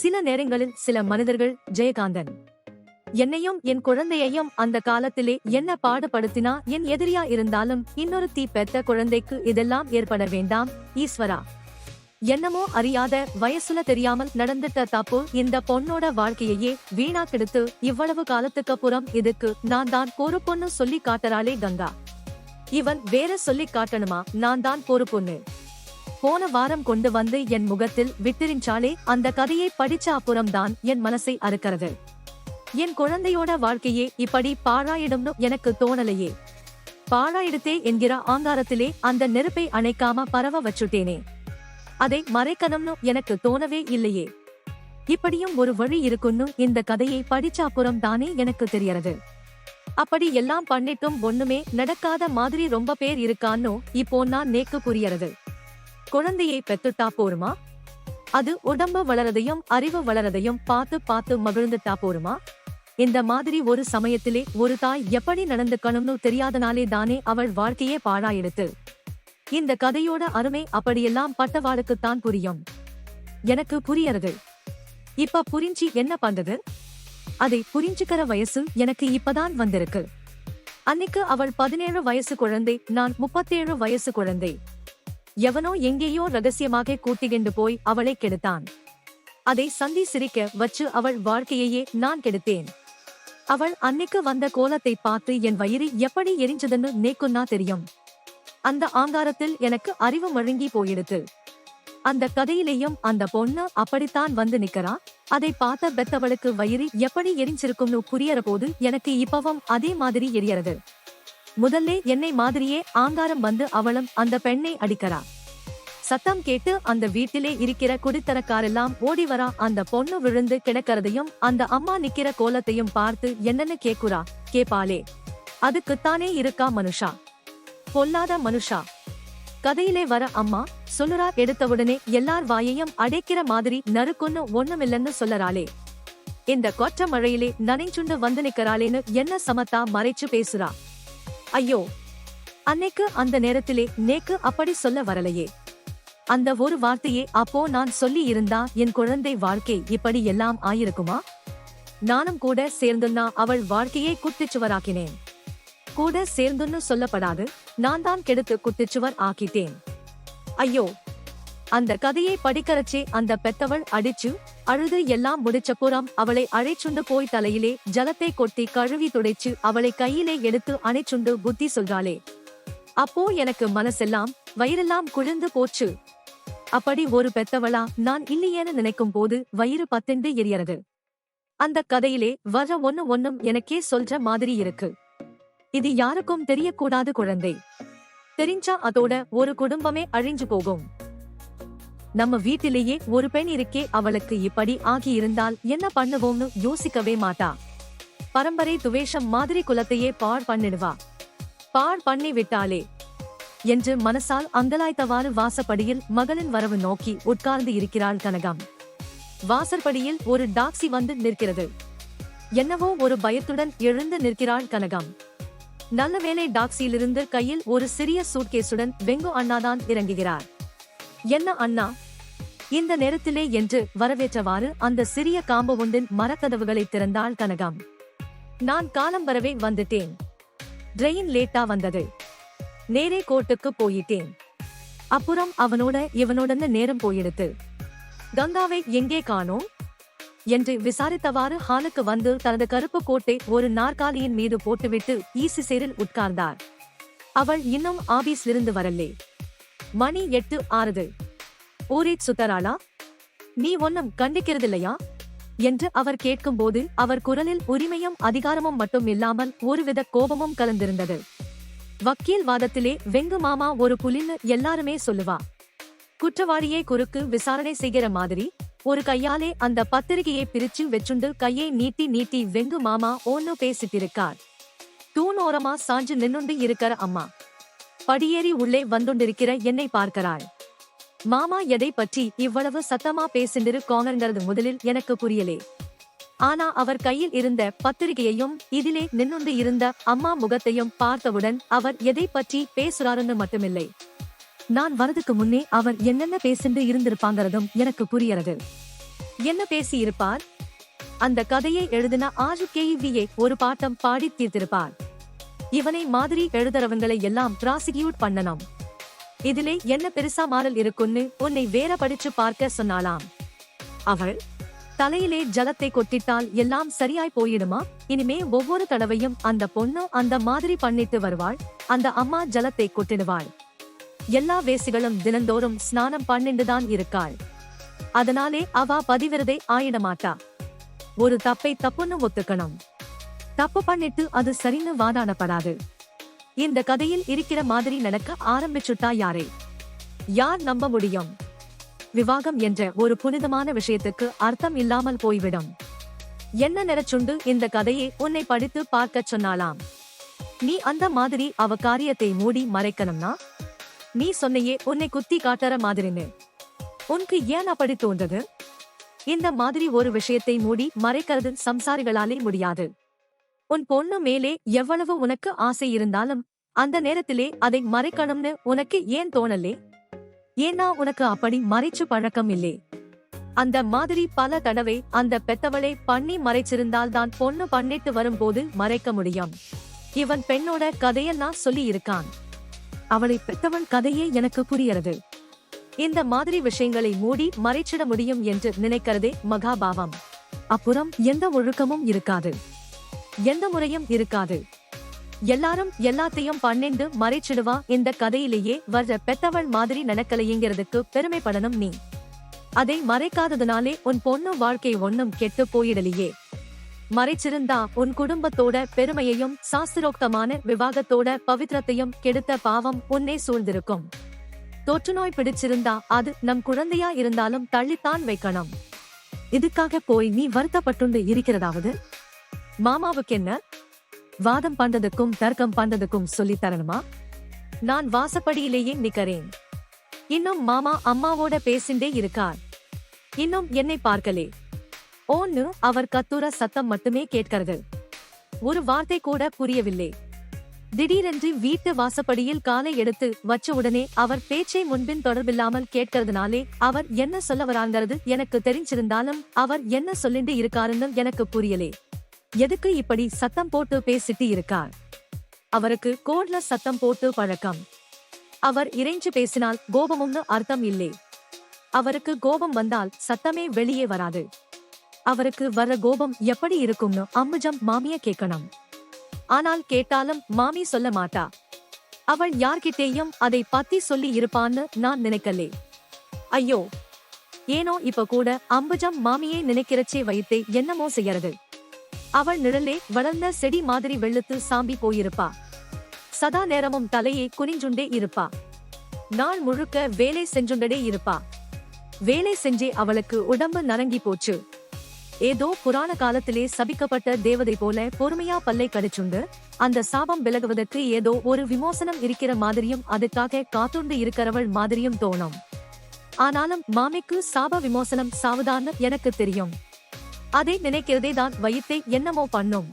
சில நேரங்களில் சில மனிதர்கள் ஜெயகாந்தன் என்னையும் என் குழந்தையையும் அந்த காலத்திலே என்ன பாடுபடுத்தினா என் எதிரியா இருந்தாலும் இன்னொரு தீ பெத்த குழந்தைக்கு இதெல்லாம் ஏற்பட வேண்டாம் ஈஸ்வரா. என்னமோ அறியாத வயசுல தெரியாமல் நடந்துட்ட தப்பு இந்த பொண்ணோட வாழ்க்கையையே வீணா கெடுத்து இவ்வளவு காலத்துக்கு அப்புறம் இதுக்கு நான் தான் பொறுப்புன்னு சொல்லி காட்டறாளே கங்கா. இவன் வேற சொல்லி காட்டணுமா நான் தான் பொறுப்புன்னு? போன வாரம் கொண்டு வந்து என் முகத்தில் விட்டிருந்தாலே அந்த கதையை படிச்ச அப்புறம்தான் என் மனசை அறுக்கிறது. என் குழந்தையோட வாழ்க்கையே இப்படி பாழாயிடும்னு எனக்கு தோணலையே. பாழாயிடுத்தே என்கிற ஆங்காரத்திலே அந்த நெருப்பை அணைக்காம பரவ வச்சுட்டேனே. அதை மறைக்கணும்னு எனக்கு தோணவே இல்லையே. இப்படியும் ஒரு வழி இருக்குன்னு இந்த கதையை படிச்ச அப்புறம் தானே எனக்கு தெரியறது. அப்படி எல்லாம் பண்ணிட்டும் ஒண்ணுமே நடக்காத மாதிரி ரொம்ப பேர் இருக்கான்னு இப்போ நான் நேக்கு புரியறது. குழந்தையை பெத்துட்டா போருமா? அது உடம்பு வளரதையும் அறிவு வளரதையும் பார்த்து பார்த்து மகிழ்ந்துட்டா போருமா? இந்த மாதிரி ஒரு சமயத்திலே ஒரு தாய் எப்படி நடந்துக்கணும்னு தெரியாதனாலே தானே அவள் வாழ்க்கையே பாழாயிடுத்து. இந்த கதையோட அருமை அப்படியெல்லாம் பட்டவாளுக்குத்தான் புரியும். எனக்கு புரியறது. இப்ப புரிஞ்சு என்ன பண்றது? அதை புரிஞ்சுக்கிற வயசு எனக்கு இப்பதான் வந்திருக்கு. அன்னைக்கு அவள் 17 வயசு குழந்தை, நான் 37 வயசு குழந்தை. எவனோ எங்கேயோ ரகசியமாக கூட்டிகிண்டு போய் அவளை கெடுத்தான். அதை சந்தி சிரிக்க வச்சு அவள் வாழ்க்கையையே நான் கெடுத்தேன். அவள் அன்னைக்கு வந்த கோலத்தை பார்த்து என் வயிறு எப்படி எரிஞ்சதுன்னு நேக்குன்னா தெரியும். அந்த ஆங்காரத்தில் எனக்கு அறிவு மழுங்கி போயிடுத்து. அந்த கதையிலேயும் அந்த பொண்ணு அப்படித்தான் வந்து நிக்கிறா. அதை பார்த்த பெத்தவளுக்கு வயிறு எப்படி எரிஞ்சிருக்கும்னு புரியற போது எனக்கு இப்பவும் அதே மாதிரி எரியறது. முதல்ல என்னை மாதிரியே ஆங்காரம் வந்து அவளும் அந்த பெண்ணை அடிக்கிறா. சத்தம் கேட்டு அந்த வீட்டிலே இருக்கிற குடித்தனக்காரெல்லாம் ஓடி வரா. அந்த பொண்ணு விழுந்து கிடக்கிறதையும் அந்த அம்மா நிக்கிற கோலத்தையும் பார்த்து என்னன்னு கேப்பாளே. அதுக்குத்தானே இருக்கா மனுஷா, பொல்லாத மனுஷா. கதையிலே வர அம்மா சொல்லுறா, எடுத்தவுடனே எல்லார் வாயையும் அடைக்கிற மாதிரி நறுக்குன்னு ஒண்ணுமில்லன்னு சொல்லறாளே. இந்த கொற்ற மழையிலே நனைச்சுண்டு வந்து நிக்கறாளேன்னு என்ன சமத்தா மறைச்சு பேசுறா. ஐயோ, அன்னைக்கு அந்த நேரத்திலே நேக்கு அப்படி சொல்ல வரலையே. அந்த ஒரு வார்த்தையே அப்போ நான் சொல்லி இருந்தா என் குழந்தை வாழ்க்கை இப்படி எல்லாம் ஆயிருக்குமா? நானும் கூட சேர்ந்துன்னா அவள் வாழ்க்கையை குட்டிச்சுவராக்கினேன். கூட சேர்ந்துன்னு சொல்லப்படாது, நான் தான் கெடுத்து குட்டிச்சுவர் ஆக்கிட்டேன். ஐயோ, அந்த கதையை படிக்கறச்சே அந்த பெத்தவள் அடிச்சு அழுது எல்லாம் முடிச்சப்புறம் அவளை அழைச்சுண்டு போய் தலையிலே ஜலத்தை கொட்டி கழுவி துடைச்சு அவளை கையிலே எடுத்து அணைச்சுண்டு புத்தி சொல்றாளே. அப்போ எனக்கு மனசெல்லாம் வயிறெல்லாம் குளிர்ந்து போச்சு. அப்படி ஒரு பெத்தவளா நான் இல்லையேன்னு நினைக்கும் போது வயிறு பத்திண்டு எரியறது. அந்த கதையிலே வர ஒண்ணும் எனக்கே சொல்ற மாதிரி இருக்கு. இது யாருக்கும் தெரியக்கூடாது குழந்தை. தெரிஞ்சா அதோட ஒரு குடும்பமே அழிஞ்சு போகும். நம்ம வீட்டிலேயே ஒரு பெண் இருக்கே, அவளுக்கு இப்படி ஆகி இருந்தால் என்ன பண்ணுவோம்னு யோசிக்கவே மாட்டா. பரம்பரை துவேஷம் மாதிரி குலத்தையே பாழ் பண்ணிடுவா. பாழ் பண்ணி விட்டாளே என்று மனசால் அங்கலாய்த்தவாறு வாசப்படியில் மகளின் வரவு நோக்கி உட்கார்ந்து இருக்கிறாள் கனகம். வாசற்படியில் ஒரு டாக்ஸி வந்து நிற்கிறது. என்னவோ ஒரு பயத்துடன் எழுந்து நிற்கிறாள் கனகம். நல்லவேளை டாக்ஸியிலிருந்து கையில் ஒரு சிறிய சூட்கேசுடன் வெங்கு அண்ணாதான் இறங்குகிறார். என்ன அண்ணா, இந்த நேரத்திலே என்று வரவேற்றவாறு அந்த சிறிய காம்பவுண்டின் மரக்கதவுகளை திறந்தாள் கனகம். நான் காலம் வரவே வந்துட்டேன். ட்ரெயின் லேட்டா வந்தது. நேரே கோர்ட்டுக்கு போயிட்டேன். அப்புறம் அவனோட இவனோடன்னு நேரம் போயிடுத்து. கங்காவை எங்கே காணோம் என்று விசாரித்தவாறு ஹாலுக்கு வந்து தனது கருப்பு கோட்டை ஒரு நாற்காலியின் மீது போட்டுவிட்டு ஈசி சேரில் உட்கார்ந்தார். அவள் இன்னும் ஆபீஸ்லிருந்து வரலே. மணி 8 ஆறுது. ஊரேட் சுத்தராளா? நீ ஒன்னும் கண்டிக்கிறதில்லையா என்று அவர் கேட்கும்போது அவர் குரலில் உரிமையும் அதிகாரமும் மட்டும் இல்லாமல் ஒருவித கோபமும் கலந்திருந்தது. வக்கீல் வாதத்திலே வெங்கு மாமா ஒரு புலின்னு எல்லாருமே சொல்லுவா. குற்றவாளியை குறுக்கு விசாரணை செய்கிற மாதிரி ஒரு கையாலே அந்த பத்திரிகையை பிரிச்சு வெச்சுண்டு கையை நீட்டி நீட்டி வெங்கு மாமா ஒன்னு பேசிட்டிருக்கார். தூணோரமா சாஞ்சு நின்னுண்டு இருக்கிற அம்மா படியேறி உள்ளே வந்துண்டிருக்கிற என்னை பார்க்கிறாள். மாமா எதை பற்றி இவ்வளவு சத்தமா பேசிண்டிருக்காங்கங்கிறது முதலில் எனக்கு புரியலே. ஆனா அவர் கையில் இருந்த பத்திரிகையையும் இதிலே நின்னுண்டு இருந்த அம்மா முகத்தையும் பார்த்தவுடன் அவர் எதை பற்றி பேசுறாருன்னு மட்டுமில்லை, நான் வரதுக்கு முன்னே அவர் என்னென்ன பேசிண்டு இருந்திருப்பாங்கிறதும் எனக்கு புரியறது. என்ன பேசி இருப்பார்? அந்த கதையை எழுதின ஆஜுகேவியே ஒரு பாட்டம் பாடி தீர்த்திருப்பார். இவனை மாதிரி எழுதுறவங்களை எல்லாம் ப்ராசிக்யூட் பண்ணணும். இதிலே என்ன பெருசா மாறல் இருக்குன்னு உன்னை வேற படிச்சு பார்க்க சொன்னாலாம். அவள், தலையிலே ஜலத்தை கொட்டிட்டால் எல்லாம் சரியாய் போயிடுமா? இனிமே ஒவ்வொரு தடவையும் அந்த பொண்ணு அந்த மாதிரி பண்ணிட்டு வருவாள். அந்த அம்மா ஜலத்தை கொட்டிடுவாள். எல்லா வேசிகளும் தினந்தோறும் ஸ்நானம் பண்ணிண்டுதான் இருக்காள். அதனாலே அவ பதிவிரதை ஆயிடமாட்டா. ஒரு தப்பை தப்புன்னு ஒத்துக்கணும். தப்பு பண்ணிட்டு அது சரின்னு வாதாடப்படாது. இந்த கதையில் இருக்கிற மாதிரி நடக்க ஆரம்பிச்சுட்டா யார் நம்ப முடியும்? விவாகம் என்ற ஒரு புனிதமான விஷயத்துக்கு அர்த்தம் இல்லாமல் போய்விடும். என்ன நினைச்சுண்டு இந்த கதையை உன்னை படித்து பார்க்க சொன்னாலாம். நீ அந்த மாதிரி அவ காரியத்தை மூடி மறைக்கணும்னா? நீ சொன்னையே உன்னை குத்தி காட்டுற மாதிரின்னு. உனக்கு ஏன் அப்படி தோன்றது? இந்த மாதிரி ஒரு விஷயத்தை மூடி மறைக்கிறது சம்சாரிகளாலே முடியாது. உன் பொண்ணு மேலே எவ்வளவு உனக்கு ஆசை இருந்தாலும் அந்த நேரத்திலே அதை மறைக்கணும்னு உனக்கு ஏன் தோணலே? ஏன்னா உனக்கு அப்படி மறைச்சு பழக்கம் இல்லே. அந்த மாதிரி பல தடவை அந்த பெத்தவளை பண்ணி மறைச்சிருந்தால்தான் பொண்ணு பண்ணிட்டு வரும்போது மறைக்க முடியும். இவன் பெண்ணோட கதையெல்லாம் சொல்லி இருக்கான். அவளை பெத்தவன் கதையே எனக்கு புரியறது. இந்த மாதிரி விஷயங்களை மூடி மறைச்சிட முடியும் என்று நினைக்கிறதே மகாபாவம். அப்புறம் எந்த ஒழுக்கமும் இருக்காது, எந்த முறையும் இருக்காது. எல்லாரும் எல்லாத்தையும் பண்ணிண்டு மறைச்சிடுவா. இந்த கதையிலேயே வர்ற பெத்தவள் மாதிரி நடக்கலையேங்கிறதுக்கு பெருமைப்படணும் நீ. அதை மறைக்காததுனாலே உன் பொண்ணு வாழ்க்கை ஒன்னும் கெட்டு போயிடலையே. மறைச்சிருந்தா உன் குடும்பத்தோட பெருமையையும் சாஸ்திரோக்தமான விவாகத்தோட பவித்திரத்தையும் கெடுத்த பாவம் உன்னே சூழ்ந்திருக்கும். தொற்றுநோய் பிடிச்சிருந்தா அது நம் குழந்தையா இருந்தாலும் தள்ளித்தான் வைக்கணும். இதுக்காக போய் நீ வருத்தப்பட்டுண்டு இருக்கிறதாவது? மாமாவுக்கு என்ன? வாதம் பண்றதுக்கும் தர்க்கம் பண்றதுக்கும் சொல்லி தரணுமா? நான் வாசப்படியிலேயே நிக்கிறேன். இன்னும் மாமா அம்மாவோட பேசிண்டே இருக்கார். இன்னும் என்னை பார்க்கலே. ஓன்னு அவர் கத்துற சத்தம் மட்டுமே கேட்கிறது. ஒரு வார்த்தை கூட புரியவில்லை. திடீரென்று வீட்டு வாசப்படியில் காலை எடுத்து வச்ச உடனே அவர் பேச்சை முன்பின் தொடர்பில்லாமல் கேட்கறதுனாலே அவர் என்ன சொல்ல வராங்கிறது எனக்கு தெரிஞ்சிருந்தாலும் அவர் என்ன சொல்லிட்டு இருக்காருன்னு எனக்கு புரியலே. எதுக்கு இப்படி சத்தம் போட்டு பேசிட்டு இருக்கார்? அவருக்கு கோட்ல சத்தம் போட்டு பழக்கம். அவர் இறைஞ்சு பேசினால் கோபமும்னு அர்த்தம் இல்லை. அவருக்கு கோபம் வந்தால் சத்தமே வெளியே வராது. அவருக்கு வர கோபம் எப்படி இருக்கும்னு அம்புஜம் மாமிய கேட்கணும். ஆனால் கேட்டாலும் மாமி சொல்ல மாட்டா. அவள் யார்கிட்டேயும் அதை பத்தி சொல்லி இருப்பான்னு நான் நினைக்கலே. ஐயோ, ஏனோ இப்ப கூட அம்புஜம் மாமியே நினைக்கிறச்சே வைத்தே என்னமோ செய்யறது. அவள் நிழலே வளர்ந்த செடி மாதிரி வெளுத்து சாம்பி போயிருப்பா. சதா நேரமும் தலையை குனிஞ்சுண்டே இருப்பா. நாள் முழுக்க வேலை செஞ்சுண்டே இருப்பா. வேலை செஞ்சே அவளுக்கு உடம்பு நரங்கி போச்சு. ஏதோ புராண காலத்திலே சபிக்கப்பட்ட தேவதை போல பொறுமையா பல்லை கடிச்சுண்டு அந்த சாபம் விலகுவதற்கு ஏதோ ஒரு விமோசனம் இருக்கிற மாதிரியும் அதுக்காக காத்துண்டு இருக்கிறவள் மாதிரியும் தோணும். ஆனாலும் மாமிக்கு சாப விமோசனம் சாவுதான்னு எனக்கு தெரியும். அதை நினைக்கிறதே தான் வயித்தை என்னமோ பண்ணும்.